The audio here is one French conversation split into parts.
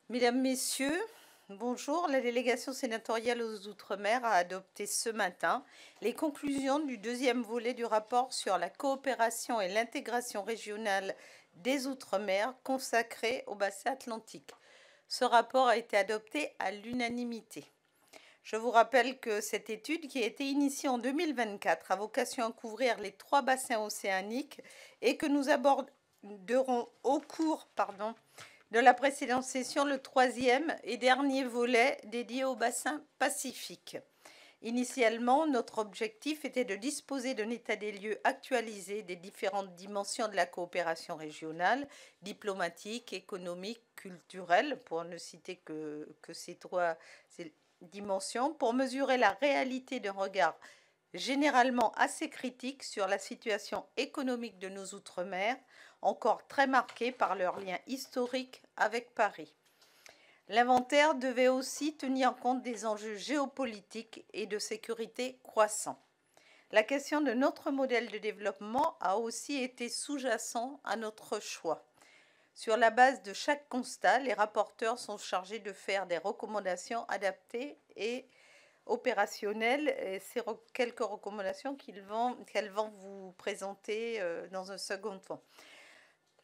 Mesdames, Messieurs, bonjour. La délégation sénatoriale aux Outre-mer a adopté ce matin les conclusions du deuxième volet du rapport sur la coopération et l'intégration régionale des Outre-mer consacré au bassin atlantique. Ce rapport a été adopté à l'unanimité. Je vous rappelle que cette étude, qui a été initiée en 2024, a vocation à couvrir les 3 bassins océaniques et que nous aborderons au cours de la précédente session le 3e et dernier volet dédié au bassin Pacifique. Initialement, notre objectif était de disposer d'un état des lieux actualisé des différentes dimensions de la coopération régionale, diplomatique, économique, culturelle, pour ne citer que ces 3 dimensions, pour mesurer la réalité d'un regard généralement assez critique sur la situation économique de nos Outre-mer, encore très marquée par leur lien historique avec Paris. L'inventaire devait aussi tenir compte des enjeux géopolitiques et de sécurité croissants. La question de notre modèle de développement a aussi été sous-jacent à notre choix. Sur la base de chaque constat, les rapporteurs sont chargés de faire des recommandations adaptées et opérationnelles. Et c'est quelques recommandations qu'elles vont vous présenter dans un second temps.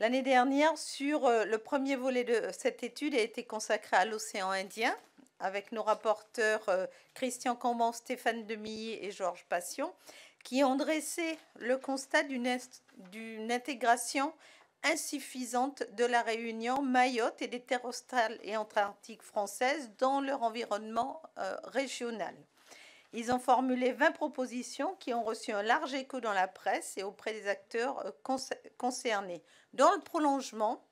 L'année dernière, sur le premier volet de cette étude, a été consacré à l'océan Indien, avec nos rapporteurs Christian Cambon, Stéphane Demilly et Georges Passion, qui ont dressé le constat d'une intégration insuffisante de la Réunion, Mayotte et des terres australes et antarctiques françaises dans leur environnement régional. Ils ont formulé 20 propositions qui ont reçu un large écho dans la presse et auprès des acteurs concernés. Dans le prolongement,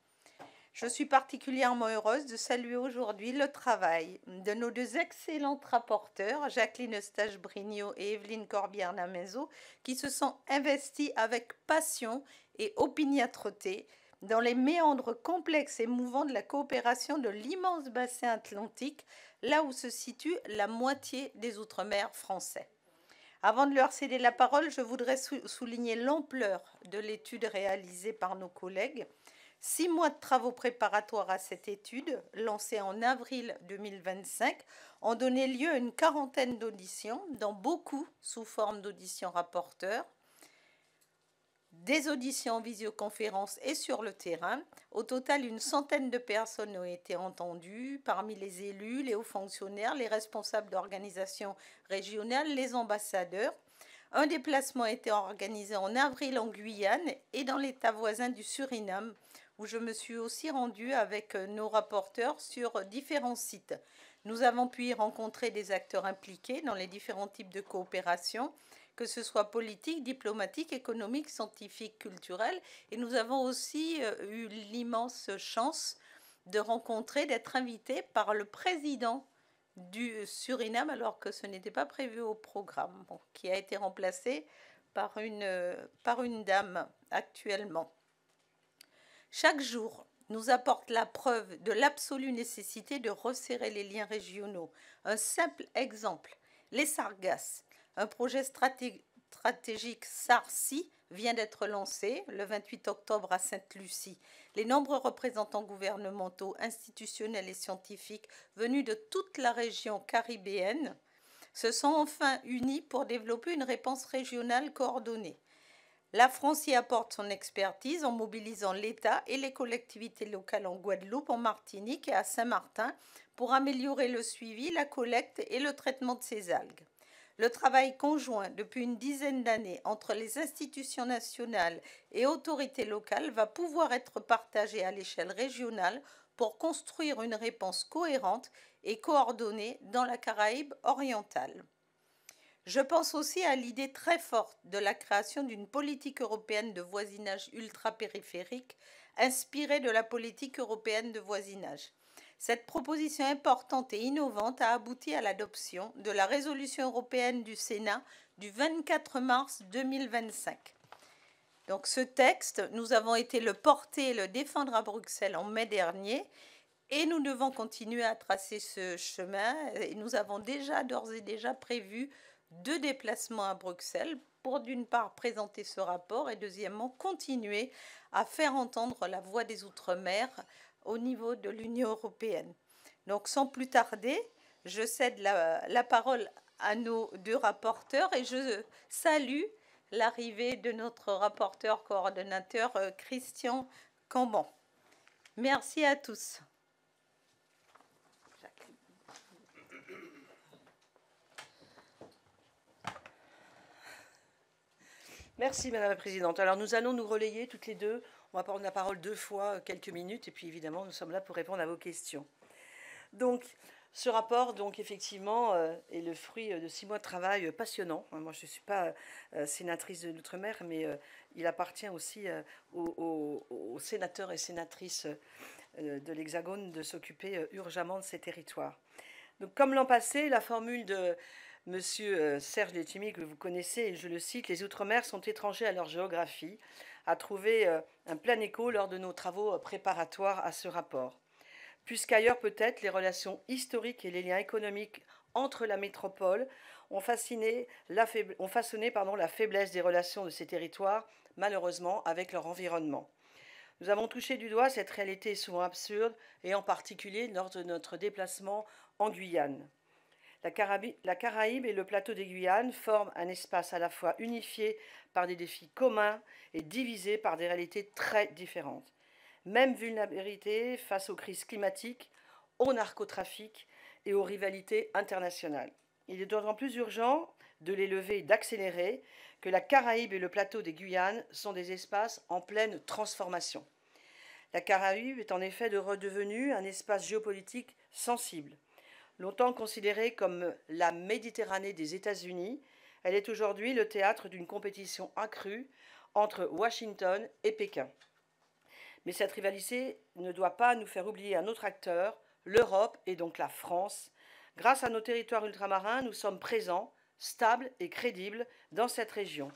je suis particulièrement heureuse de saluer aujourd'hui le travail de nos 2 excellentes rapporteurs, Jacqueline Eustache-Brignot et Evelyne Corbière-Namezo, qui se sont investies avec passion et opiniâtreté dans les méandres complexes et mouvants de la coopération de l'immense bassin atlantique, là où se situe la moitié des Outre-mer français. Avant de leur céder la parole, je voudrais souligner l'ampleur de l'étude réalisée par nos collègues. 6 mois de travaux préparatoires à cette étude, lancée en avril 2025, ont donné lieu à une quarantaine d'auditions, dont beaucoup sous forme d'auditions rapporteurs, des auditions en visioconférence et sur le terrain. Au total, une centaine de personnes ont été entendues, parmi les élus, les hauts fonctionnaires, les responsables d'organisations régionales, les ambassadeurs. Un déplacement a été organisé en avril en Guyane et dans l'État voisin du Suriname, où je me suis aussi rendue avec nos rapporteurs sur différents sites. Nous avons pu y rencontrer des acteurs impliqués dans les différents types de coopération, que ce soit politique, diplomatique, économique, scientifique, culturel. Et nous avons aussi eu l'immense chance de rencontrer, d'être invités par le président du Suriname, alors que ce n'était pas prévu au programme, qui a été remplacé par une dame actuellement. Chaque jour nous apporte la preuve de l'absolue nécessité de resserrer les liens régionaux. Un simple exemple, les Sargasses. Un projet stratégique SARCI vient d'être lancé le 28 octobre à Sainte-Lucie. Les nombreux représentants gouvernementaux, institutionnels et scientifiques venus de toute la région caribéenne se sont enfin unis pour développer une réponse régionale coordonnée. La France y apporte son expertise en mobilisant l'État et les collectivités locales en Guadeloupe, en Martinique et à Saint-Martin pour améliorer le suivi, la collecte et le traitement de ces algues. Le travail conjoint depuis une dizaine d'années entre les institutions nationales et autorités locales va pouvoir être partagé à l'échelle régionale pour construire une réponse cohérente et coordonnée dans la Caraïbe orientale. Je pense aussi à l'idée très forte de la création d'une politique européenne de voisinage ultra-périphérique inspirée de la politique européenne de voisinage. Cette proposition importante et innovante a abouti à l'adoption de la résolution européenne du Sénat du 24 mars 2025. Donc ce texte, nous avons été le porter et le défendre à Bruxelles en mai dernier et nous devons continuer à tracer ce chemin. Et nous avons d'ores et déjà prévu 2 déplacements à Bruxelles pour d'une part présenter ce rapport et deuxièmement continuer à faire entendre la voix des Outre-mer au niveau de l'Union européenne. Donc sans plus tarder, je cède la parole à nos deux rapporteurs et je salue l'arrivée de notre rapporteur coordonnateur Christian Cambon. Merci à tous. Merci Madame la Présidente. Alors nous allons nous relayer toutes les deux. On va prendre la parole 2 fois, quelques minutes, et puis évidemment nous sommes là pour répondre à vos questions. Donc ce rapport, donc effectivement, est le fruit de 6 mois de travail passionnant. Moi je ne suis pas sénatrice de l'Outre-mer, mais il appartient aussi aux sénateurs et sénatrices de l'Hexagone de s'occuper urgemment de ces territoires. Donc comme l'an passé, la formule de Monsieur Serge Letchimy, que vous connaissez, et je le cite, les Outre-mer sont étrangers à leur géographie, a trouvé un plein écho lors de nos travaux préparatoires à ce rapport. Plus qu'ailleurs peut-être, les relations historiques et les liens économiques entre la métropole ont façonné la faiblesse des relations de ces territoires, malheureusement, avec leur environnement. Nous avons touché du doigt cette réalité souvent absurde, et en particulier lors de notre déplacement en Guyane. La Caraïbe et le plateau des Guyanes forment un espace à la fois unifié par des défis communs et divisé par des réalités très différentes. Même vulnérabilité face aux crises climatiques, au narcotrafic et aux rivalités internationales. Il est d'autant plus urgent de les lever et d'accélérer que la Caraïbe et le plateau des Guyanes sont des espaces en pleine transformation. La Caraïbe est en effet redevenue un espace géopolitique sensible. Longtemps considérée comme la Méditerranée des États-Unis, elle est aujourd'hui le théâtre d'une compétition accrue entre Washington et Pékin. Mais cette rivalité ne doit pas nous faire oublier un autre acteur, l'Europe et donc la France. Grâce à nos territoires ultramarins, nous sommes présents, stables et crédibles dans cette région.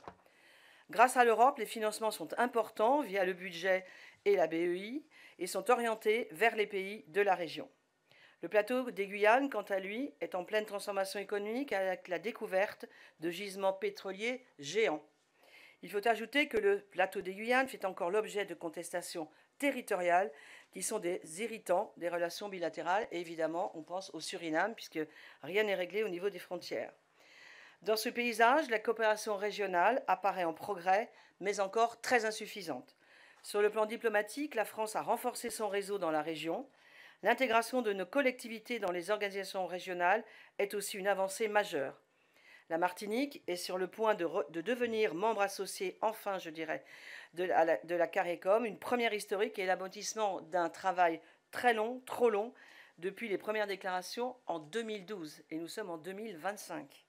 Grâce à l'Europe, les financements sont importants via le budget et la BEI et sont orientés vers les pays de la région. Le plateau des Guyanes, quant à lui, est en pleine transformation économique avec la découverte de gisements pétroliers géants. Il faut ajouter que le plateau des Guyanes fait encore l'objet de contestations territoriales qui sont des irritants des relations bilatérales. Et évidemment, on pense au Suriname, puisque rien n'est réglé au niveau des frontières. Dans ce paysage, la coopération régionale apparaît en progrès, mais encore très insuffisante. Sur le plan diplomatique, la France a renforcé son réseau dans la région. L'intégration de nos collectivités dans les organisations régionales est aussi une avancée majeure. La Martinique est sur le point de devenir membre associé, enfin je dirais, de la CARICOM, une première historique et l'aboutissement d'un travail très long, trop long, depuis les premières déclarations en 2012, et nous sommes en 2025.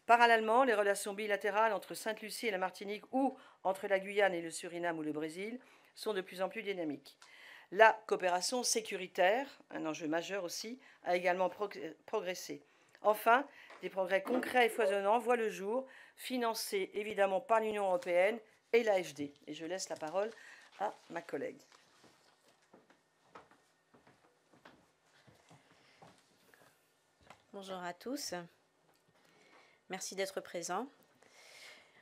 Parallèlement, les relations bilatérales entre Sainte-Lucie et la Martinique ou entre la Guyane et le Suriname ou le Brésil sont de plus en plus dynamiques. La coopération sécuritaire, un enjeu majeur aussi, a également progressé. Enfin, des progrès concrets et foisonnants voient le jour, financés évidemment par l'Union européenne et l'AFD. Et je laisse la parole à ma collègue. Bonjour à tous. Merci d'être présents.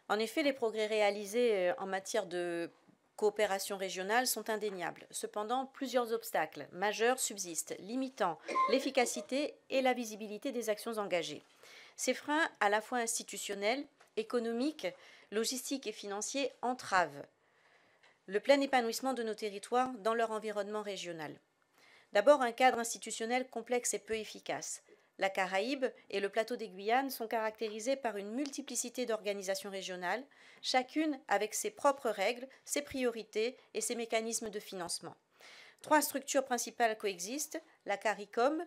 En effet, les progrès réalisés en matière de coopération régionale sont indéniables. Cependant, plusieurs obstacles majeurs subsistent, limitant l'efficacité et la visibilité des actions engagées. Ces freins, à la fois institutionnels, économiques, logistiques et financiers, entravent le plein épanouissement de nos territoires dans leur environnement régional. D'abord, un cadre institutionnel complexe et peu efficace. La Caraïbe et le plateau des Guyanes sont caractérisés par une multiplicité d'organisations régionales, chacune avec ses propres règles, ses priorités et ses mécanismes de financement. 3 structures principales coexistent, la CARICOM,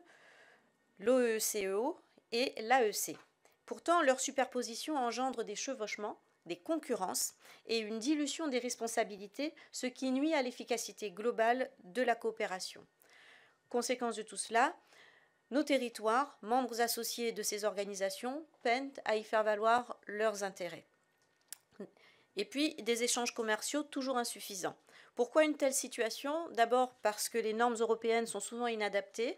l'OECEO et l'AEC. Pourtant, leur superposition engendre des chevauchements, des concurrences et une dilution des responsabilités, ce qui nuit à l'efficacité globale de la coopération. Conséquence de tout cela, nos territoires, membres associés de ces organisations, peinent à y faire valoir leurs intérêts. Et puis, des échanges commerciaux toujours insuffisants. Pourquoi une telle situation? D'abord parce que les normes européennes sont souvent inadaptées.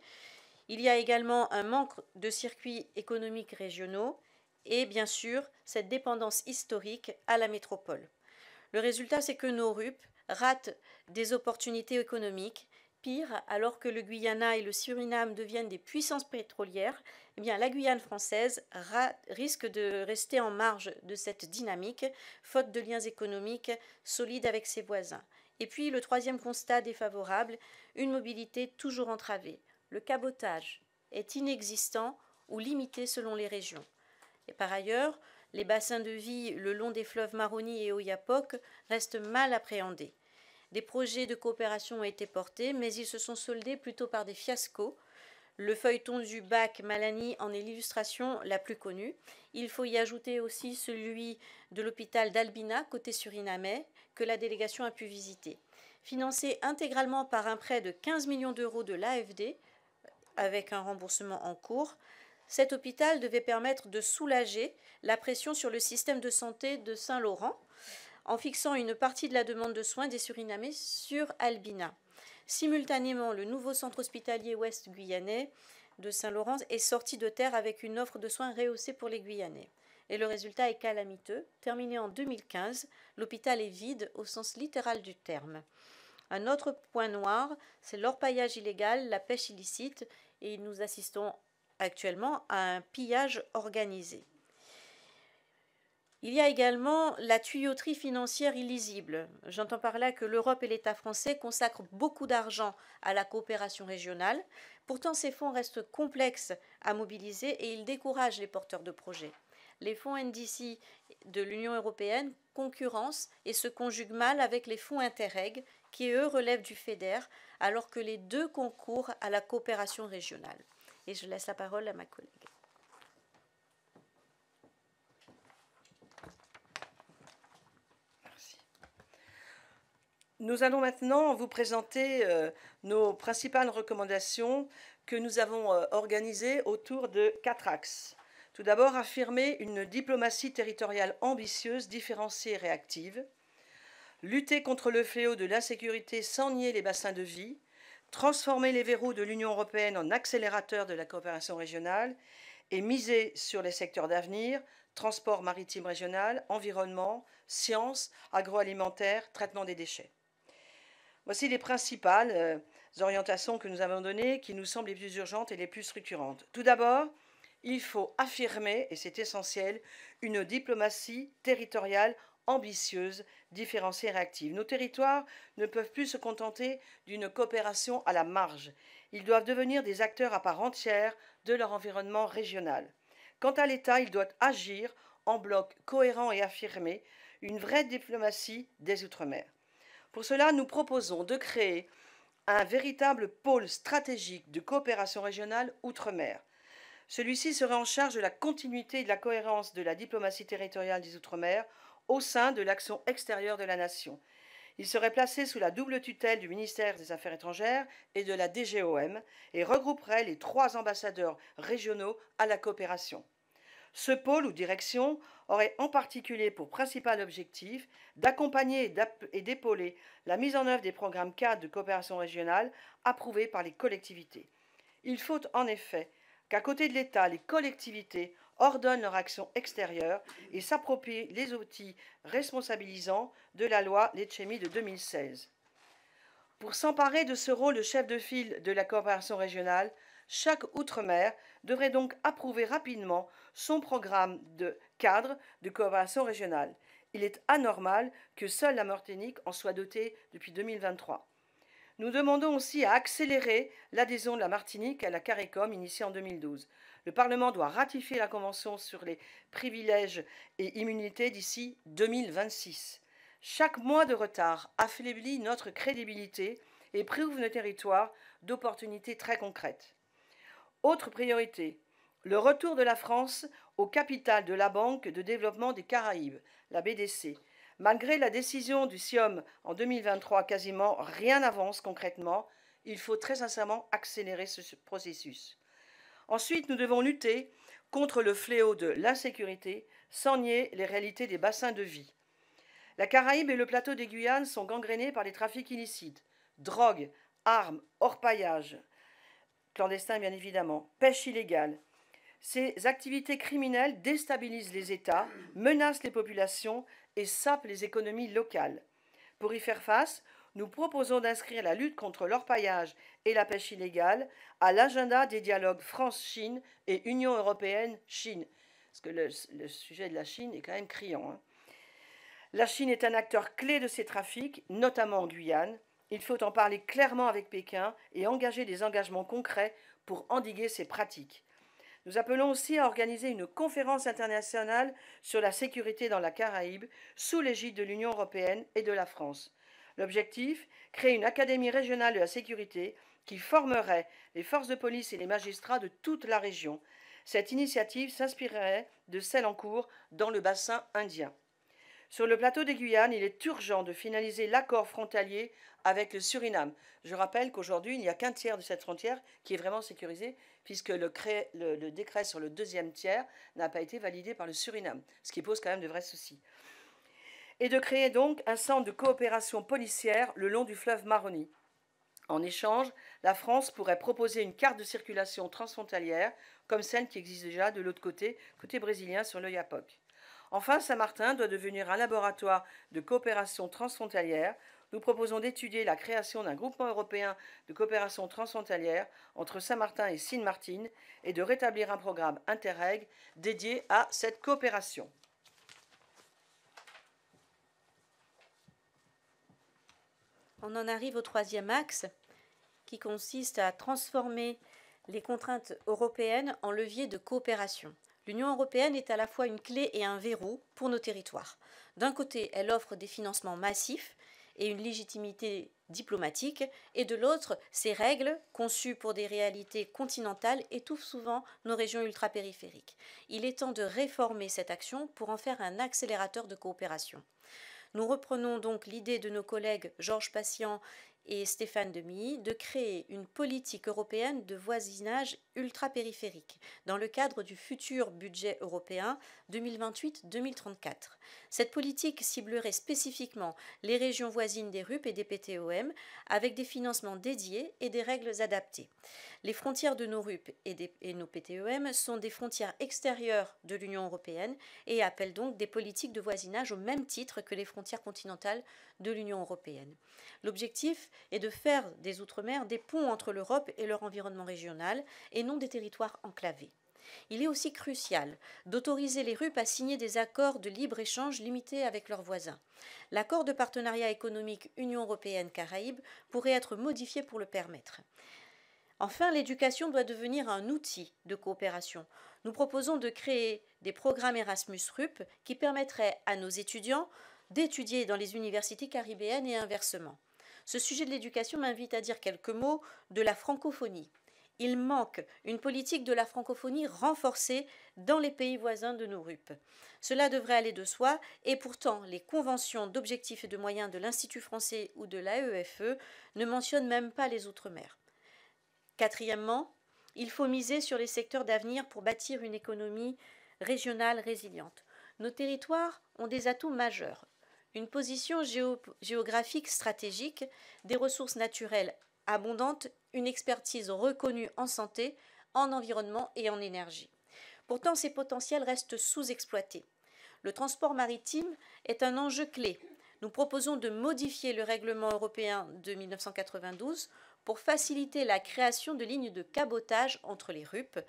Il y a également un manque de circuits économiques régionaux et, bien sûr, cette dépendance historique à la métropole. Le résultat, c'est que nos RUP ratent des opportunités économiques Pire, alors que le Guyana et le Suriname deviennent des puissances pétrolières, eh bien, la Guyane française risque de rester en marge de cette dynamique, faute de liens économiques solides avec ses voisins. Et puis, le troisième constat défavorable, une mobilité toujours entravée. Le cabotage est inexistant ou limité selon les régions. Et par ailleurs, les bassins de vie le long des fleuves Maroni et Oyapock restent mal appréhendés. Des projets de coopération ont été portés, mais ils se sont soldés plutôt par des fiascos. Le feuilleton du bac Malani en est l'illustration la plus connue. Il faut y ajouter aussi celui de l'hôpital d'Albina, côté surinamais, que la délégation a pu visiter. Financé intégralement par un prêt de 15 millions d'euros de l'AFD, avec un remboursement en cours, cet hôpital devait permettre de soulager la pression sur le système de santé de Saint-Laurent, en fixant une partie de la demande de soins des Surinamais sur Albina. Simultanément, le nouveau centre hospitalier ouest guyanais de Saint-Laurent est sorti de terre avec une offre de soins rehaussée pour les Guyanais. Et le résultat est calamiteux. Terminé en 2015, l'hôpital est vide au sens littéral du terme. Un autre point noir, c'est l'orpaillage illégal, la pêche illicite, et nous assistons actuellement à un pillage organisé. Il y a également la tuyauterie financière illisible. J'entends par là que l'Europe et l'État français consacrent beaucoup d'argent à la coopération régionale. Pourtant, ces fonds restent complexes à mobiliser et ils découragent les porteurs de projets. Les fonds NDC de l'Union européenne concurrencent et se conjuguent mal avec les fonds Interreg, qui eux relèvent du FEDER, alors que les deux concourent à la coopération régionale. Et je laisse la parole à ma collègue. Nous allons maintenant vous présenter nos principales recommandations que nous avons organisées autour de 4 axes. Tout d'abord, affirmer une diplomatie territoriale ambitieuse, différenciée et réactive, lutter contre le fléau de l'insécurité sans nier les bassins de vie, transformer les verrous de l'Union européenne en accélérateurs de la coopération régionale et miser sur les secteurs d'avenir, transport maritime régional, environnement, sciences, agroalimentaire, traitement des déchets. Voici les principales orientations que nous avons données qui nous semblent les plus urgentes et les plus structurantes. Tout d'abord, il faut affirmer, et c'est essentiel, une diplomatie territoriale ambitieuse, différenciée et réactive. Nos territoires ne peuvent plus se contenter d'une coopération à la marge. Ils doivent devenir des acteurs à part entière de leur environnement régional. Quant à l'État, il doit agir en bloc cohérent et affirmé, une vraie diplomatie des Outre-mer. Pour cela, nous proposons de créer un véritable pôle stratégique de coopération régionale Outre-mer. Celui-ci serait en charge de la continuité et de la cohérence de la diplomatie territoriale des Outre-mer au sein de l'action extérieure de la nation. Il serait placé sous la double tutelle du ministère des Affaires étrangères et de la DGOM et regrouperait les 3 ambassadeurs régionaux à la coopération. Ce pôle ou direction aurait en particulier pour principal objectif d'accompagner et d'épauler la mise en œuvre des programmes cadres de coopération régionale approuvés par les collectivités. Il faut en effet qu'à côté de l'État, les collectivités ordonnent leur action extérieure et s'approprient les outils responsabilisants de la loi Letchimy de 2016. Pour s'emparer de ce rôle de chef de file de la coopération régionale, chaque Outre-mer devrait donc approuver rapidement son programme de cadre de coopération régionale. Il est anormal que seule la Martinique en soit dotée depuis 2023. Nous demandons aussi à accélérer l'adhésion de la Martinique à la CARICOM initiée en 2012. Le Parlement doit ratifier la Convention sur les privilèges et immunités d'ici 2026. Chaque mois de retard affaiblit notre crédibilité et prive nos territoires d'opportunités très concrètes. Autre priorité, le retour de la France au capital de la Banque de développement des Caraïbes, la BDC. Malgré la décision du CIOM en 2023, quasiment rien n'avance concrètement. Il faut très sincèrement accélérer ce processus. Ensuite, nous devons lutter contre le fléau de l'insécurité sans nier les réalités des bassins de vie. La Caraïbe et le plateau des Guyanes sont gangrénés par les trafics illicites, drogue, armes, orpaillage, clandestin bien évidemment, pêche illégale. Ces activités criminelles déstabilisent les États, menacent les populations et sapent les économies locales. Pour y faire face, nous proposons d'inscrire la lutte contre l'orpaillage et la pêche illégale à l'agenda des dialogues France-Chine et Union européenne-Chine. Parce que le sujet de la Chine est quand même criant, hein. La Chine est un acteur clé de ces trafics, notamment en Guyane. Il faut en parler clairement avec Pékin et engager des engagements concrets pour endiguer ces pratiques. Nous appelons aussi à organiser une conférence internationale sur la sécurité dans la Caraïbe sous l'égide de l'Union européenne et de la France. L'objectif, créer une académie régionale de la sécurité qui formerait les forces de police et les magistrats de toute la région. Cette initiative s'inspirerait de celle en cours dans le bassin indien. Sur le plateau des Guyanes, il est urgent de finaliser l'accord frontalier avec le Suriname. Je rappelle qu'aujourd'hui, il n'y a qu'un tiers de cette frontière qui est vraiment sécurisée, puisque le décret sur le deuxième tiers n'a pas été validé par le Suriname, ce qui pose quand même de vrais soucis. Et de créer donc un centre de coopération policière le long du fleuve Maroni. En échange, la France pourrait proposer une carte de circulation transfrontalière, comme celle qui existe déjà de l'autre côté brésilien sur l'Oyapock. Enfin, Saint-Martin doit devenir un laboratoire de coopération transfrontalière. Nous proposons d'étudier la création d'un groupement européen de coopération transfrontalière entre Saint-Martin et Sint-Maarten et de rétablir un programme Interreg dédié à cette coopération. On en arrive au troisième axe, qui consiste à transformer les contraintes européennes en levier de coopération. L'Union européenne est à la fois une clé et un verrou pour nos territoires. D'un côté, elle offre des financements massifs et une légitimité diplomatique, et de l'autre, ses règles, conçues pour des réalités continentales, étouffent souvent nos régions ultrapériphériques. Il est temps de réformer cette action pour en faire un accélérateur de coopération. Nous reprenons donc l'idée de nos collègues Georges Patient et Stéphane Demilly de créer une politique européenne de voisinage ultra-périphérique dans le cadre du futur budget européen 2028-2034. Cette politique ciblerait spécifiquement les régions voisines des RUP et des PTOM avec des financements dédiés et des règles adaptées. Les frontières de nos RUP et nos PTOM sont des frontières extérieures de l'Union européenne et appellent donc des politiques de voisinage au même titre que les frontières continentales de l'Union européenne. L'objectif est de faire des Outre-mer des ponts entre l'Europe et leur environnement régional et non des territoires enclavés. Il est aussi crucial d'autoriser les RUP à signer des accords de libre-échange limités avec leurs voisins. L'accord de partenariat économique Union européenne-Caraïbes pourrait être modifié pour le permettre. Enfin, l'éducation doit devenir un outil de coopération. Nous proposons de créer des programmes Erasmus RUP qui permettraient à nos étudiants d'étudier dans les universités caribéennes et inversement. Ce sujet de l'éducation m'invite à dire quelques mots de la francophonie. Il manque une politique de la francophonie renforcée dans les pays voisins de nos RUP. Cela devrait aller de soi, et pourtant les conventions d'objectifs et de moyens de l'Institut français ou de l'AEFE ne mentionnent même pas les Outre-mer. Quatrièmement, il faut miser sur les secteurs d'avenir pour bâtir une économie régionale résiliente. Nos territoires ont des atouts majeurs. Une position géographique stratégique, des ressources naturelles abondantes, une expertise reconnue en santé, en environnement et en énergie. Pourtant, ces potentiels restent sous-exploités. Le transport maritime est un enjeu clé. Nous proposons de modifier le règlement européen de 1992 pour faciliter la création de lignes de cabotage entre les RUP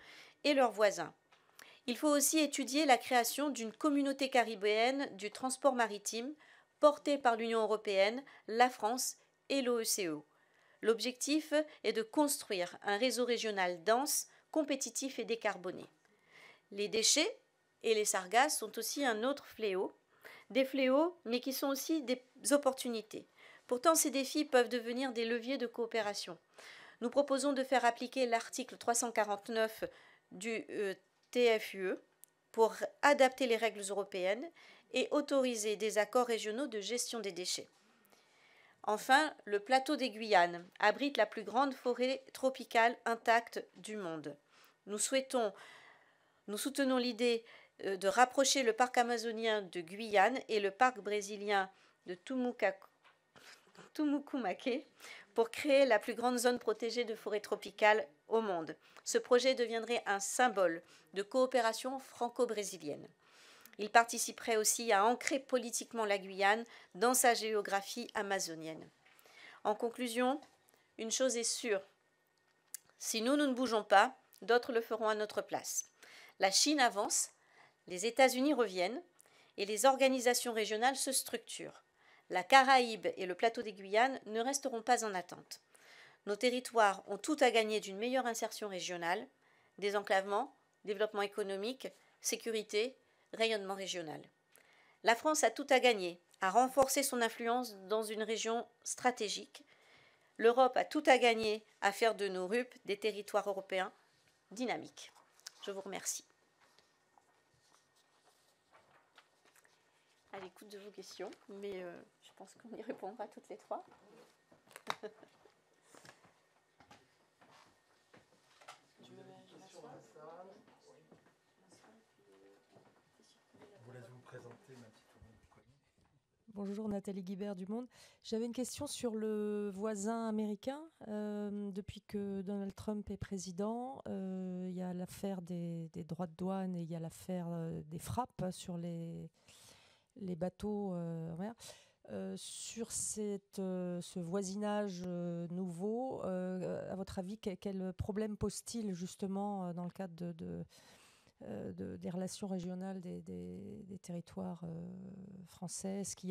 et leurs voisins. Il faut aussi étudier la création d'une communauté caribéenne du transport maritime portée par l'Union européenne, la France et l'OECE. L'objectif est de construire un réseau régional dense, compétitif et décarboné. Les déchets et les sargasses sont aussi un autre fléau, des fléaux mais qui sont aussi des opportunités. Pourtant, ces défis peuvent devenir des leviers de coopération. Nous proposons de faire appliquer l'article 349 du TFUE pour adapter les règles européennes et autoriser des accords régionaux de gestion des déchets. Enfin, le plateau des Guyanes abrite la plus grande forêt tropicale intacte du monde. Nous soutenons l'idée de rapprocher le parc amazonien de Guyane et le parc brésilien de Tumucumaque pour créer la plus grande zone protégée de forêt tropicale au monde. Ce projet deviendrait un symbole de coopération franco-brésilienne. Il participerait aussi à ancrer politiquement la Guyane dans sa géographie amazonienne. En conclusion, une chose est sûre, si nous ne bougeons pas, d'autres le feront à notre place. La Chine avance, les États-Unis reviennent et les organisations régionales se structurent. La Caraïbe et le plateau des Guyanes ne resteront pas en attente. Nos territoires ont tout à gagner d'une meilleure insertion régionale, désenclavement, développement économique, sécurité, rayonnement régional. La France a tout à gagner à renforcer son influence dans une région stratégique. L'Europe a tout à gagner à faire de nos RUP des territoires européens dynamiques. Je vous remercie. À l'écoute de vos questions, mais je pense qu'on y répondra toutes les trois. Bonjour, Nathalie Guibert du Monde. J'avais une question sur le voisin américain. Depuis que Donald Trump est président, il y a l'affaire des droits de douane et il y a l'affaire des frappes sur les bateaux en mer. Sur ce voisinage nouveau, à votre avis, quel problème pose-t-il justement dans le cadre des relations régionales des territoires français? Est-ce qu'il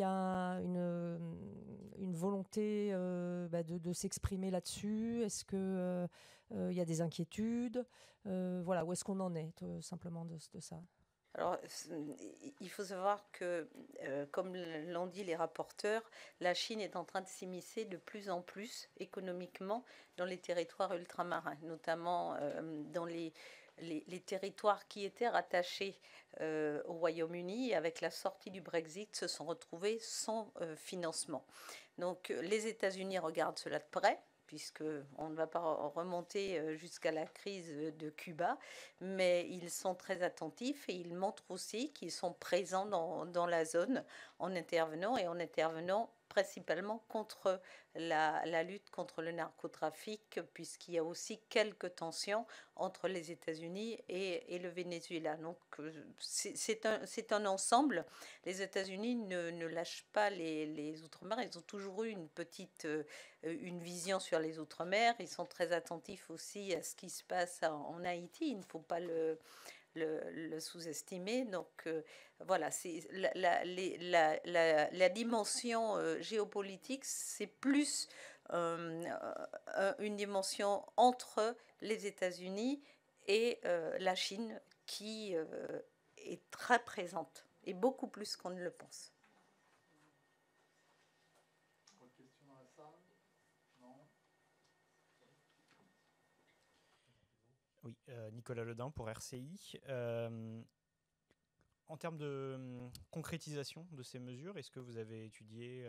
y a une volonté de s'exprimer là-dessus? Est-ce qu'il y a des inquiétudes? Voilà, où est-ce qu'on en est simplement de ça? Alors, il faut savoir que, comme l'ont dit les rapporteurs, la Chine est en train de s'immiscer de plus en plus économiquement dans les territoires ultramarins, notamment dans les territoires qui étaient rattachés au Royaume-Uni. Avec la sortie du Brexit, se sont retrouvés sans financement. Donc, les États-Unis regardent cela de près, puisqu'on ne va pas remonter jusqu'à la crise de Cuba, mais ils sont très attentifs et ils montrent aussi qu'ils sont présents dans la zone en intervenant principalement contre la lutte contre le narcotrafic, puisqu'il y a aussi quelques tensions entre les États-Unis et le Venezuela. Donc c'est un ensemble. Les États-Unis ne lâchent pas les Outre-mer. Ils ont toujours eu une vision sur les Outre-mer. Ils sont très attentifs aussi à ce qui se passe en Haïti. Il ne faut pas le sous-estimer. Donc voilà, c'est la dimension géopolitique, c'est plus une dimension entre les États-Unis et la Chine qui est très présente, et beaucoup plus qu'on ne le pense. Oui, Nicolas Ledin pour RCI. En termes de concrétisation de ces mesures, est-ce que vous avez étudié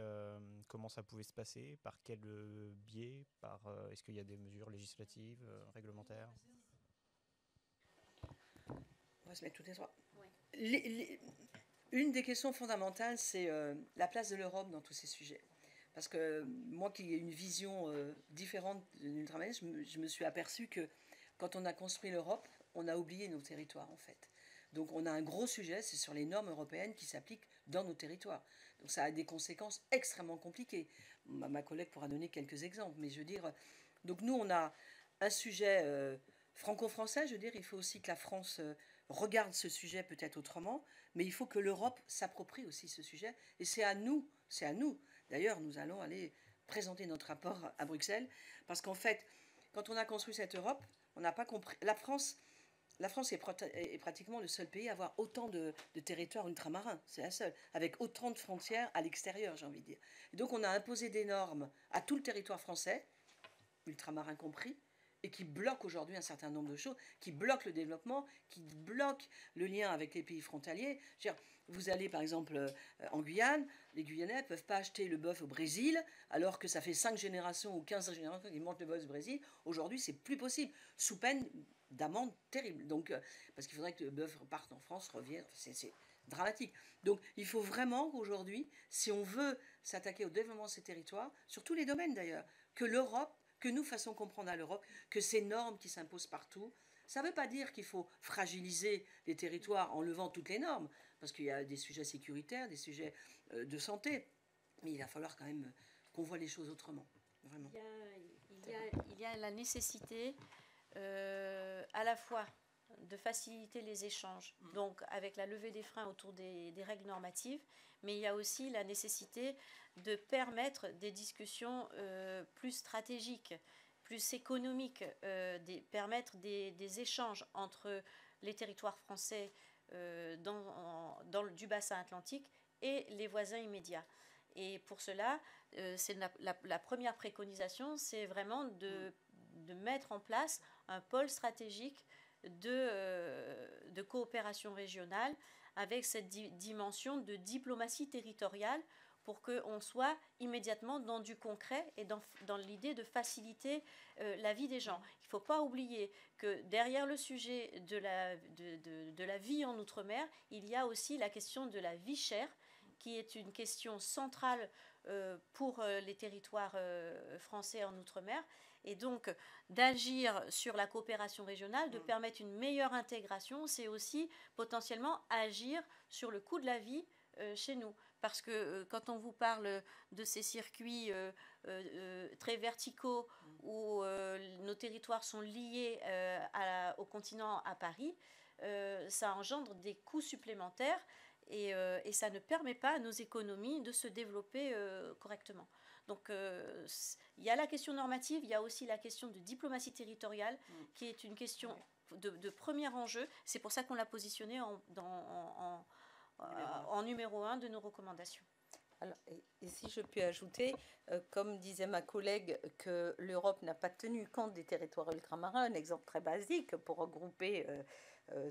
comment ça pouvait se passer? Par quel biais? Est-ce qu'il y a des mesures législatives, réglementaires? On va se mettre toutes les trois. Oui. Une des questions fondamentales, c'est la place de l'Europe dans tous ces sujets. Parce que moi qui ai une vision différente de l'ultramarine, je me suis aperçue que quand on a construit l'Europe, on a oublié nos territoires en fait. Donc on a un gros sujet, c'est sur les normes européennes qui s'appliquent dans nos territoires. Donc ça a des conséquences extrêmement compliquées. Ma collègue pourra donner quelques exemples, mais je veux dire, donc nous on a un sujet franco-français, je veux dire, il faut aussi que la France regarde ce sujet peut-être autrement, mais il faut que l'Europe s'approprie aussi ce sujet, et c'est à nous. D'ailleurs, nous allons aller présenter notre rapport à Bruxelles, parce qu'en fait, quand on a construit cette Europe, on n'a pas compris. La France est pratiquement le seul pays à avoir autant de territoires ultramarins. C'est la seule, avec autant de frontières à l'extérieur, j'ai envie de dire. Et donc on a imposé des normes à tout le territoire français, ultramarin compris, et qui bloquent aujourd'hui un certain nombre de choses, qui bloquent le développement, qui bloquent le lien avec les pays frontaliers. Vous allez par exemple en Guyane, les Guyanais ne peuvent pas acheter le bœuf au Brésil, alors que ça fait 5 générations ou 15 générations qu'ils mangent le bœuf au Brésil. Aujourd'hui, c'est plus possible, sous peine d'amende terrible. Donc, parce qu'il faudrait que le bœuf reparte en France, revienne, c'est dramatique. Donc il faut vraiment qu'aujourd'hui, si on veut s'attaquer au développement de ces territoires, sur tous les domaines d'ailleurs, que nous fassions comprendre à l'Europe que ces normes qui s'imposent partout, ça ne veut pas dire qu'il faut fragiliser les territoires en levant toutes les normes, parce qu'il y a des sujets sécuritaires, des sujets de santé, mais il va falloir quand même qu'on voit les choses autrement, vraiment. Il y a la nécessité à la fois de faciliter les échanges, donc avec la levée des freins autour des règles normatives, mais il y a aussi la nécessité de permettre des discussions plus stratégiques, plus économiques, permettre des échanges entre les territoires français du bassin atlantique et les voisins immédiats. Et pour cela, c'est la première préconisation, c'est vraiment de mettre en place un pôle stratégique de coopération régionale avec cette dimension de diplomatie territoriale pour qu'on soit immédiatement dans du concret et dans l'idée de faciliter la vie des gens. Il ne faut pas oublier que derrière le sujet de la vie en Outre-mer, il y a aussi la question de la vie chère, qui est une question centrale pour les territoires français en Outre-mer, et donc d'agir sur la coopération régionale, de permettre une meilleure intégration, c'est aussi potentiellement agir sur le coût de la vie chez nous. Parce que quand on vous parle de ces circuits très verticaux où nos territoires sont liés au continent, à Paris, ça engendre des coûts supplémentaires et ça ne permet pas à nos économies de se développer correctement. Donc il y a la question normative, il y a aussi la question de diplomatie territoriale qui est une question de premier enjeu. C'est pour ça qu'on l'a positionné en numéro 1 de nos recommandations. Alors, et si je puis ajouter, comme disait ma collègue, que l'Europe n'a pas tenu compte des territoires ultramarins, un exemple très basique pour regrouper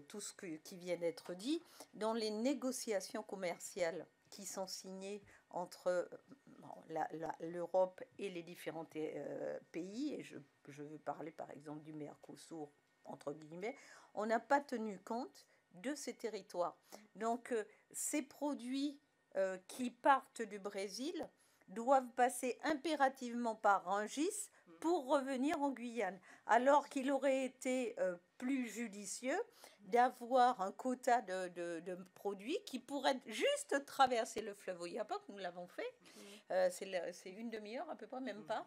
tout ce qui vient d'être dit, dans les négociations commerciales qui sont signées entre l'Europe et les différents pays, et je veux parler par exemple du Mercosur, entre guillemets, on n'a pas tenu compte de ces territoires. Donc, ces produits qui partent du Brésil doivent passer impérativement par Rungis pour revenir en Guyane, alors qu'il aurait été plus judicieux d'avoir un quota de produits qui pourraient juste traverser le fleuve Oyapock. Nous l'avons fait, c'est une demi-heure à peu près, même pas,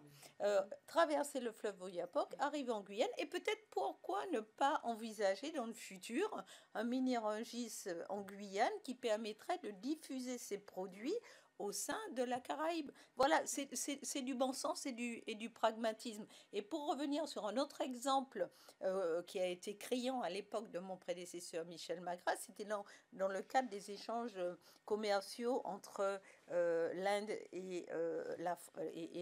traverser le fleuve Oyapock, arriver en Guyane, et peut-être pourquoi ne pas envisager dans le futur un mini Rungis en Guyane qui permettrait de diffuser ces produits au sein de la Caraïbe. Voilà, c'est du bon sens et du pragmatisme. Et pour revenir sur un autre exemple qui a été criant à l'époque de mon prédécesseur Michel Magras, c'était dans le cadre des échanges commerciaux entre l'Inde et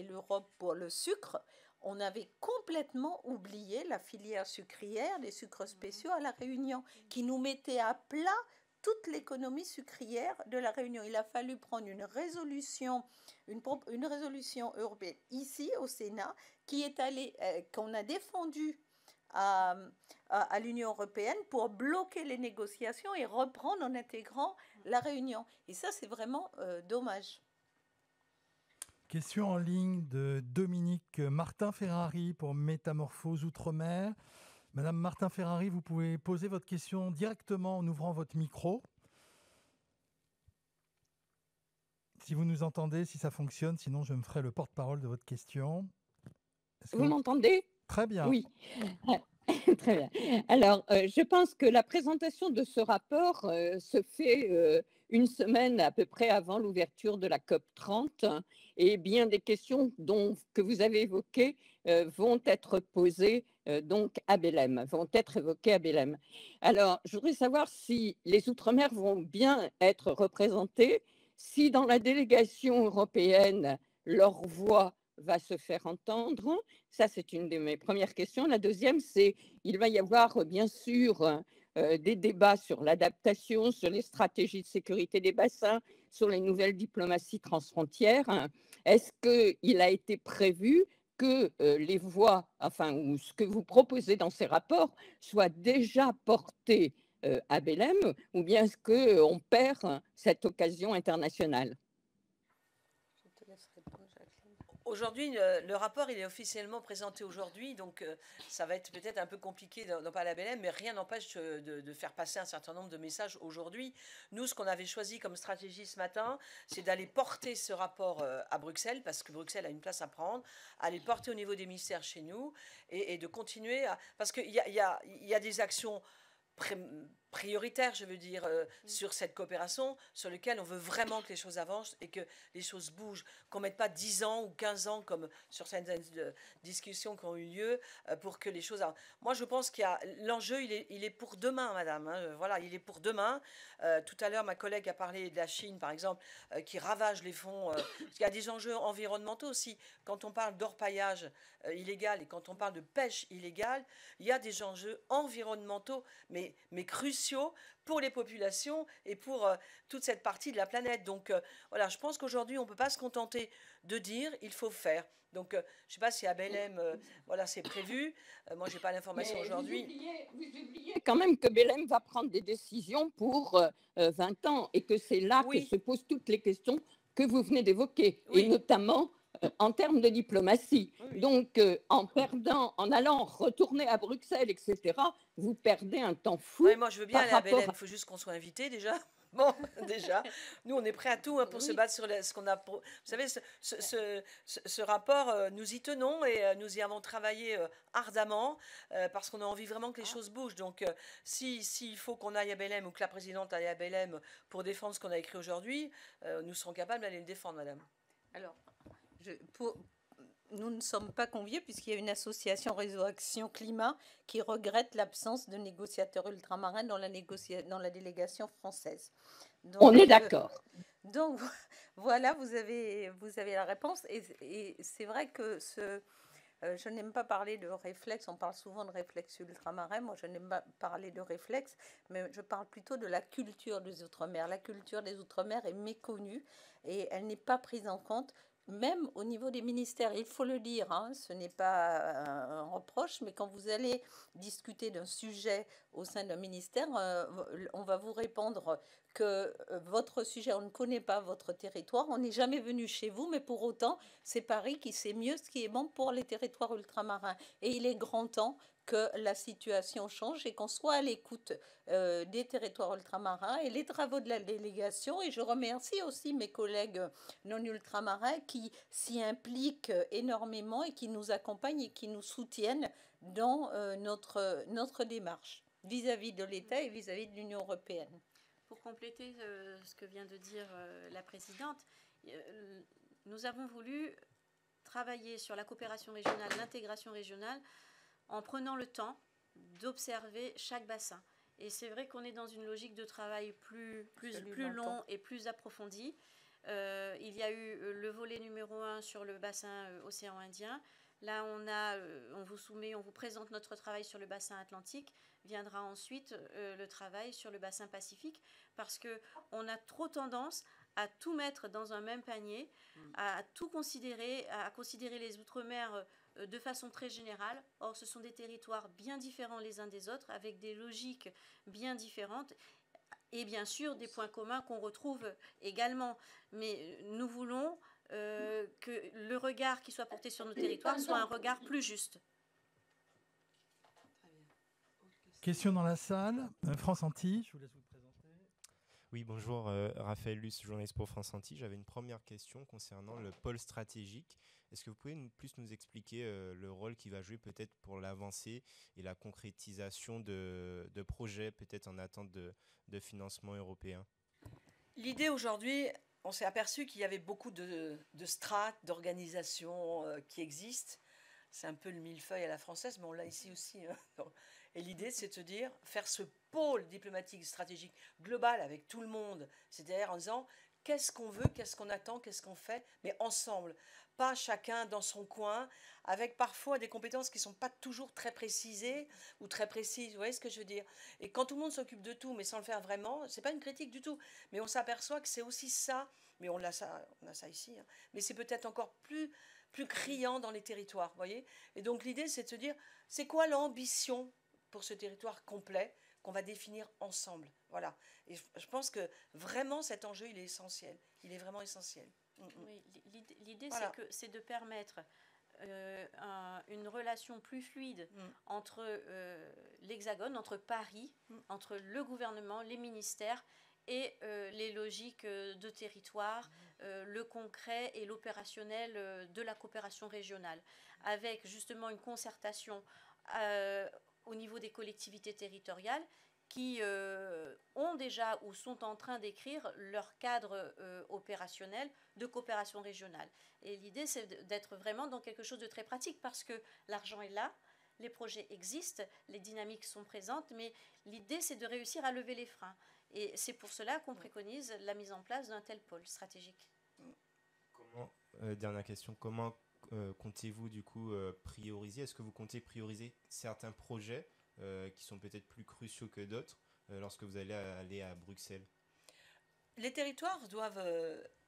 l'Europe pour le sucre. On avait complètement oublié la filière sucrière des sucres spéciaux à La Réunion, qui nous mettait à plat toute l'économie sucrière de La Réunion. Il a fallu prendre une résolution européenne ici au Sénat qu'on a défendue à l'Union européenne pour bloquer les négociations et reprendre en intégrant La Réunion. Et ça, c'est vraiment dommage. Question en ligne de Dominique Martin-Ferrari pour Métamorphose Outre-mer. Madame Martin-Ferrari, vous pouvez poser votre question directement en ouvrant votre micro. Si vous nous entendez, si ça fonctionne, sinon je me ferai le porte-parole de votre question. Vous m'entendez ? Très bien. Oui. Très bien. Alors, je pense que la présentation de ce rapport se fait une semaine à peu près avant l'ouverture de la COP 30 et bien des questions que vous avez évoquées vont être posées donc à Belém, vont être évoquées à Belém. Alors, je voudrais savoir si les Outre-mer vont bien être représentés, si dans la délégation européenne, leur voix va se faire entendre. Ça, c'est une de mes premières questions. La deuxième, c'est il va y avoir bien sûr des débats sur l'adaptation, sur les stratégies de sécurité des bassins, sur les nouvelles diplomaties transfrontières. Est-ce qu'il a été prévu que les voix, ou ce que vous proposez dans ces rapports, soient déjà portées à Belém, ou bien est-ce qu'on perd cette occasion internationale ? Je te laisse répondre, Jacqueline. Aujourd'hui, le rapport, il est officiellement présenté aujourd'hui, donc ça va être peut-être un peu compliqué d'en parler à Belém, mais rien n'empêche de faire passer un certain nombre de messages aujourd'hui. Nous, ce qu'on avait choisi comme stratégie ce matin, c'est d'aller porter ce rapport à Bruxelles, parce que Bruxelles a une place à prendre, aller porter au niveau des ministères chez nous, et de continuer à... Parce qu'il y a des actions prioritaire, je veux dire, sur cette coopération, sur lequel on veut vraiment que les choses avancent et que les choses bougent, qu'on ne mette pas 10 ans ou 15 ans comme sur certaines discussions qui ont eu lieu pour que les choses avancent. Moi, je pense qu'il y a l'enjeu, il est pour demain, madame. Hein, voilà, il est pour demain. Tout à l'heure, ma collègue a parlé de la Chine, par exemple, qui ravage les fonds. Il y a des enjeux environnementaux aussi. Quand on parle d'orpaillage illégal et quand on parle de pêche illégale, il y a des enjeux environnementaux, mais cruciaux pour les populations et pour toute cette partie de la planète. Donc voilà, je pense qu'aujourd'hui, on ne peut pas se contenter de dire, il faut faire. Donc je ne sais pas si à Belém, voilà, c'est prévu. Moi, je n'ai pas l'information aujourd'hui. Vous oubliez quand même que Belém va prendre des décisions pour 20 ans et que c'est là que se posent toutes les questions que vous venez d'évoquer, et notamment en termes de diplomatie. Donc, en allant retourner à Bruxelles, etc., vous perdez un temps fou. Oui, moi, je veux bien aller à Belém. Il faut juste qu'on soit invité déjà. Bon, déjà, nous, on est prêts à tout pour se battre sur ce qu'on a. Vous savez, ce rapport, nous y tenons et nous y avons travaillé ardemment parce qu'on a envie vraiment que les choses bougent. Donc, s'il faut qu'on aille à Belém ou que la présidente aille à Belém pour défendre ce qu'on a écrit aujourd'hui, nous serons capables d'aller le défendre, madame. Alors, nous ne sommes pas conviés puisqu'il y a une association Réseau Action Climat qui regrette l'absence de négociateurs ultramarins dans la délégation française. Donc, on est d'accord. Donc voilà, vous avez la réponse. Et c'est vrai que je n'aime pas parler de réflexe, on parle souvent de réflexe ultramarin, moi je n'aime pas parler de réflexe, mais je parle plutôt de la culture des Outre-mer. La culture des Outre-mer est méconnue et elle n'est pas prise en compte. Même au niveau des ministères, il faut le dire, hein, ce n'est pas un reproche, mais quand vous allez discuter d'un sujet au sein d'un ministère, on va vous répondre que votre sujet, on ne connaît pas votre territoire, on n'est jamais venu chez vous, mais pour autant, c'est Paris qui sait mieux ce qui est bon pour les territoires ultramarins. Et il est grand temps que la situation change et qu'on soit à l'écoute des territoires ultramarins et les travaux de la délégation. Et je remercie aussi mes collègues non ultramarins qui s'y impliquent énormément et qui nous accompagnent et qui nous soutiennent dans notre démarche vis-à-vis de l'État et vis-à-vis de l'Union européenne. Pour compléter ce que vient de dire la présidente, nous avons voulu travailler sur la coopération régionale, l'intégration régionale, en prenant le temps d'observer chaque bassin. Et c'est vrai qu'on est dans une logique de travail plus long et plus approfondie. Il y a eu le volet numéro 1 sur le bassin océan Indien. Là, on vous présente notre travail sur le bassin atlantique. Viendra ensuite le travail sur le bassin pacifique, parce qu'on a trop tendance à tout mettre dans un même panier, à considérer les Outre-mer de façon très générale. Or, ce sont des territoires bien différents les uns des autres, avec des logiques bien différentes, et bien sûr des points communs qu'on retrouve également. Mais nous voulons que le regard qui soit porté sur nos territoires soit un regard plus juste. Question dans la salle. France Antilles, je vous laisse vous présenter. Oui, bonjour, Raphaël Luce, journaliste pour France Antilles. J'avais une première question concernant le pôle stratégique. Est-ce que vous pouvez plus nous expliquer le rôle qu'il va jouer peut-être pour l'avancée et la concrétisation de projets peut-être en attente de financement européen? L'idée aujourd'hui, on s'est aperçu qu'il y avait beaucoup de strates, d'organisations qui existent. C'est un peu le millefeuille à la française, mais on l'a ici aussi. Hein. Et l'idée, c'est de se dire, faire ce pôle diplomatique stratégique global avec tout le monde, c'est-à-dire en disant, qu'est-ce qu'on veut, qu'est-ce qu'on attend, qu'est-ce qu'on fait, mais ensemble, pas chacun dans son coin, avec parfois des compétences qui ne sont pas toujours très précisées ou très précises, vous voyez ce que je veux dire? Et quand tout le monde s'occupe de tout, mais sans le faire vraiment, ce n'est pas une critique du tout, mais on s'aperçoit que c'est aussi ça, mais on a ça ici, hein, mais c'est peut-être encore plus criant dans les territoires, vous voyez? Et donc l'idée, c'est de se dire, c'est quoi l'ambition pour ce territoire complet qu'on va définir ensemble. Voilà. Et je pense que vraiment cet enjeu, il est essentiel. Il est vraiment essentiel. Oui, l'idée, Voilà. c'est de permettre une relation plus fluide entre l'Hexagone, entre Paris, entre le gouvernement, les ministères et les logiques de territoire, le concret et l'opérationnel de la coopération régionale, avec justement une concertation au niveau des collectivités territoriales qui ont déjà ou sont en train d'écrire leur cadre opérationnel de coopération régionale. Et l'idée, c'est d'être vraiment dans quelque chose de très pratique parce que l'argent est là, les projets existent, les dynamiques sont présentes, mais l'idée, c'est de réussir à lever les freins. Et c'est pour cela qu'on préconise la mise en place d'un tel pôle stratégique. Dernière question, comment comptez-vous du coup prioriser? Est-ce que vous comptez prioriser certains projets qui sont peut-être plus cruciaux que d'autres lorsque vous allez aller à Bruxelles? Les territoires doivent...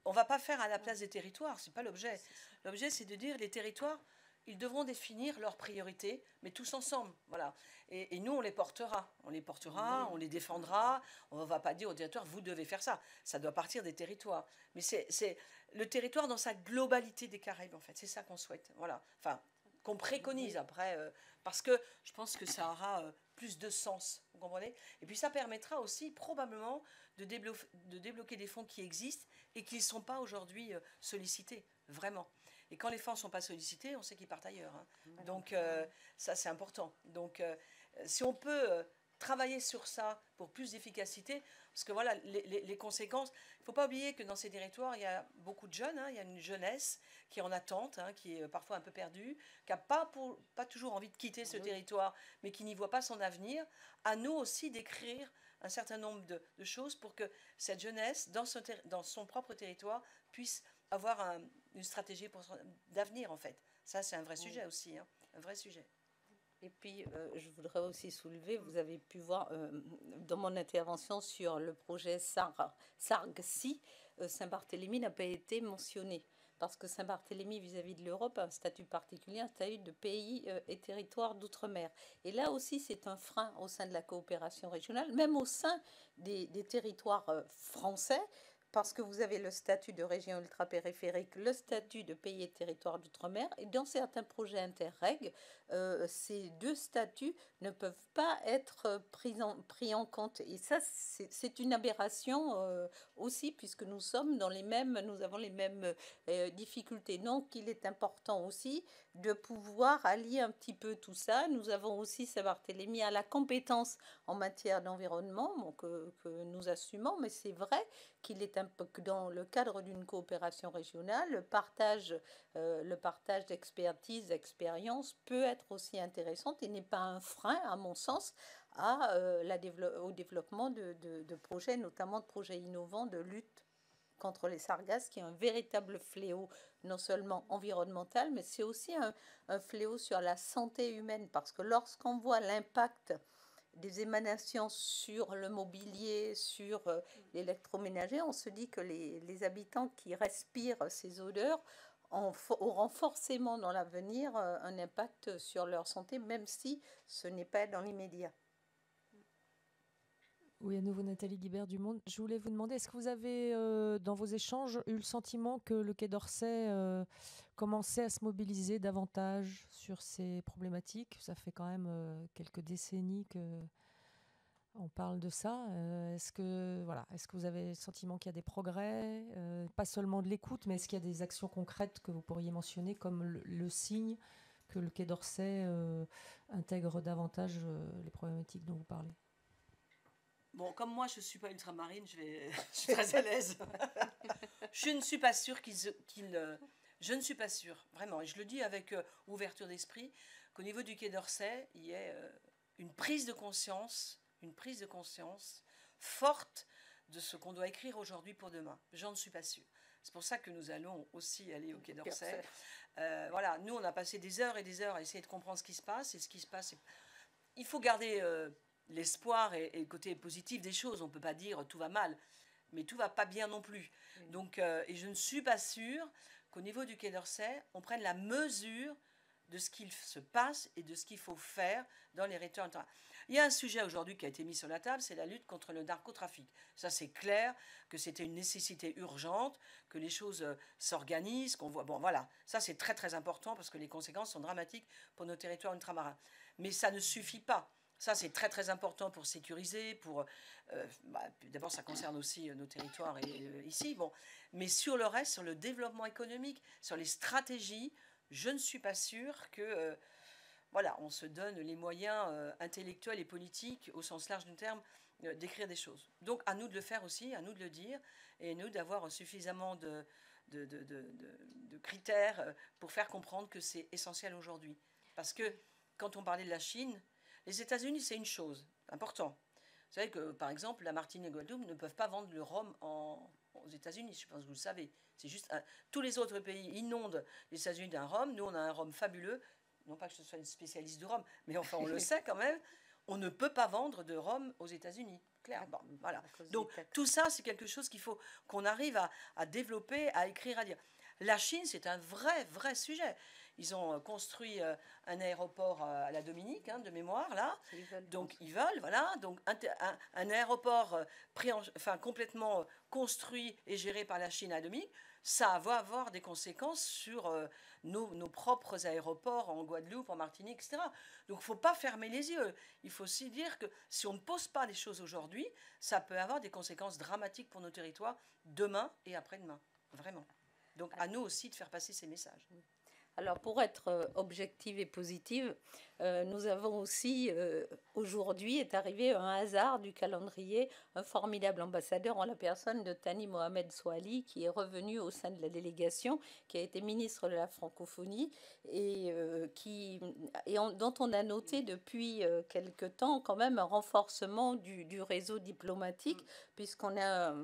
on ne va pas faire à la place des territoires, ce n'est pas l'objet. L'objet, c'est de dire les territoires, ils devront définir leurs priorités, mais tous ensemble. Voilà. Et nous, on les portera. On les portera, on les défendra. On ne va pas dire au territoire, vous devez faire ça. Ça doit partir des territoires. Mais c'est le territoire dans sa globalité des Caraïbes, en fait. C'est ça qu'on souhaite. Voilà. Enfin, qu'on préconise après, parce que je pense que ça aura plus de sens, vous comprenez? Et puis ça permettra aussi probablement de débloquer des fonds qui existent et qui ne sont pas aujourd'hui sollicités, vraiment. Et quand les fonds ne sont pas sollicités, on sait qu'ils partent ailleurs. Hein. Donc ça, c'est important. Donc si on peut travailler sur ça pour plus d'efficacité, parce que voilà, les conséquences, il ne faut pas oublier que dans ces territoires, il y a beaucoup de jeunes, hein, il y a une jeunesse qui est en attente, hein, qui est parfois un peu perdue, qui n'a pas toujours envie de quitter ce territoire, mais qui n'y voit pas son avenir. À nous aussi d'écrire un certain nombre de choses pour que cette jeunesse, dans son propre territoire, puisse avoir une stratégie d'avenir, en fait. Ça, c'est un vrai sujet aussi, hein, un vrai sujet. Et puis, je voudrais aussi soulever, vous avez pu voir dans mon intervention sur le projet SARG-SI, Saint-Barthélemy n'a pas été mentionné. Parce que Saint-Barthélemy, vis-à-vis de l'Europe, a un statut particulier, un statut de pays et territoire d'outre-mer. Et là aussi, c'est un frein au sein de la coopération régionale, même au sein des territoires français, parce que vous avez le statut de région ultrapériphérique, le statut de pays et territoire d'outre-mer, et dans certains projets interreg, ces deux statuts ne peuvent pas être pris en compte. Et ça, c'est une aberration aussi, puisque nous avons les mêmes difficultés. Donc, il est important aussi de pouvoir allier un petit peu tout ça. Nous avons aussi Saint-Barthélemy à la compétence en matière d'environnement, bon, que nous assumons, mais c'est vrai qu'il est un peu que dans le cadre d'une coopération régionale, le partage d'expertise, d'expérience peut être aussi intéressant et n'est pas un frein, à mon sens, au développement de projets, notamment de projets innovants de lutte contre les sargasses, qui est un véritable fléau, non seulement environnemental, mais c'est aussi un fléau sur la santé humaine, parce que lorsqu'on voit l'impact des émanations sur le mobilier, sur l'électroménager, on se dit que les habitants qui respirent ces odeurs auront forcément dans l'avenir un impact sur leur santé, même si ce n'est pas dans l'immédiat. Oui, à nouveau Nathalie Guibert du Monde. Je voulais vous demander, est-ce que vous avez, dans vos échanges, eu le sentiment que le Quai d'Orsay commençait à se mobiliser davantage sur ces problématiques? Ça fait quand même quelques décennies qu'on parle de ça. Est-ce que vous avez le sentiment qu'il y a des progrès, pas seulement de l'écoute, mais est-ce qu'il y a des actions concrètes que vous pourriez mentionner comme le signe que le Quai d'Orsay intègre davantage les problématiques dont vous parlez? Bon, comme moi, je ne suis pas ultramarine, je suis très à l'aise. Je ne suis pas sûre je ne suis pas sûre, vraiment, et je le dis avec ouverture d'esprit, qu'au niveau du Quai d'Orsay, il y ait une prise de conscience forte de ce qu'on doit écrire aujourd'hui pour demain. J'en suis pas sûre. C'est pour ça que nous allons aussi aller au Quai d'Orsay. Voilà, nous, on a passé des heures et des heures à essayer de comprendre ce qui se passe, et ce qui se passe, il faut garder l'espoir et le côté positif des choses. On ne peut pas dire tout va mal, mais tout va pas bien non plus. Donc, et je ne suis pas sûre qu'au niveau du Quai d'Orsay, on prenne la mesure de ce qu'il se passe et de ce qu'il faut faire dans les territoires ultramarins. Il y a un sujet aujourd'hui qui a été mis sur la table, c'est la lutte contre le narcotrafic. Ça, c'est clair que c'était une nécessité urgente, que les choses s'organisent, qu'on voit. Bon, voilà, ça c'est très très important parce que les conséquences sont dramatiques pour nos territoires ultramarins. Mais ça ne suffit pas. Ça, c'est très très important pour sécuriser, pour d'abord ça concerne aussi nos territoires ici. Bon, mais sur le reste, sur le développement économique, sur les stratégies, je ne suis pas sûre que voilà, on se donne les moyens intellectuels et politiques au sens large du terme d'écrire des choses. Donc à nous de le faire aussi, à nous de le dire, et nous d'avoir suffisamment de critères pour faire comprendre que c'est essentiel aujourd'hui. Parce que quand on parlait de la Chine, les États-Unis, c'est une chose importante. Vous savez que, par exemple, la Martinique et Guadeloupe ne peuvent pas vendre le rhum aux États-Unis, je pense que vous le savez. C'est juste tous les autres pays inondent les États-Unis d'un rhum. Nous, on a un rhum fabuleux. Non pas que je sois une spécialiste du rhum, mais enfin, on le sait quand même. On ne peut pas vendre de rhum aux États-Unis. Clair. Bon, voilà. Donc, tout ça, c'est quelque chose qu'il faut qu'on arrive à développer, à écrire, à dire. La Chine, c'est un vrai sujet. Ils ont construit un aéroport à la Dominique, de mémoire, là. Donc, ils veulent, voilà. Donc, un aéroport complètement construit et géré par la Chine à la Dominique, ça va avoir des conséquences sur nos propres aéroports en Guadeloupe, en Martinique, etc. Donc, il ne faut pas fermer les yeux. Il faut aussi dire que si on ne pose pas les choses aujourd'hui, ça peut avoir des conséquences dramatiques pour nos territoires demain et après-demain. Vraiment. Donc, à nous aussi de faire passer ces messages. Alors, pour être objective et positive, nous avons aussi, aujourd'hui, est arrivé un hasard du calendrier, un formidable ambassadeur en la personne de Thani Mohamed Soali, qui est revenu au sein de la délégation, qui a été ministre de la francophonie, et dont on a noté depuis quelque temps quand même un renforcement du réseau diplomatique, puisqu'on a...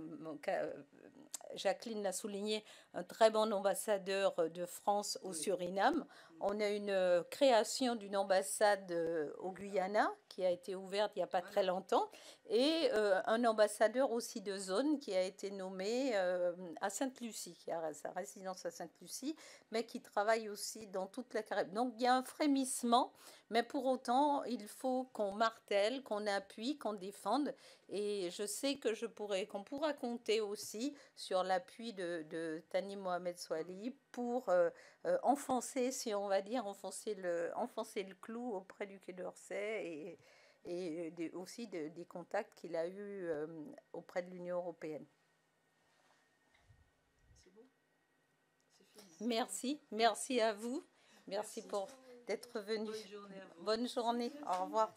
Jacqueline l'a souligné, un très bon ambassadeur de France au Suriname. On a une création d'une ambassade au Guyana qui a été ouverte il n'y a pas très longtemps et un ambassadeur aussi de zone qui a été nommé à Sainte-Lucie, qui a sa résidence à Sainte-Lucie, mais qui travaille aussi dans toute la Caraïbe. Donc il y a un frémissement, mais pour autant, il faut qu'on martèle, qu'on appuie, qu'on défende. Et je sais que qu'on pourra compter aussi sur l'appui de Thani Mohamed Soali pour enfoncer, si on va dire, enfoncer le clou auprès du Quai d'Orsay et aussi des contacts qu'il a eus auprès de l'Union européenne. C'est bon ? C'est fini. Merci à vous. Merci d'être venu. Bonne journée à vous. Bonne journée. Au revoir.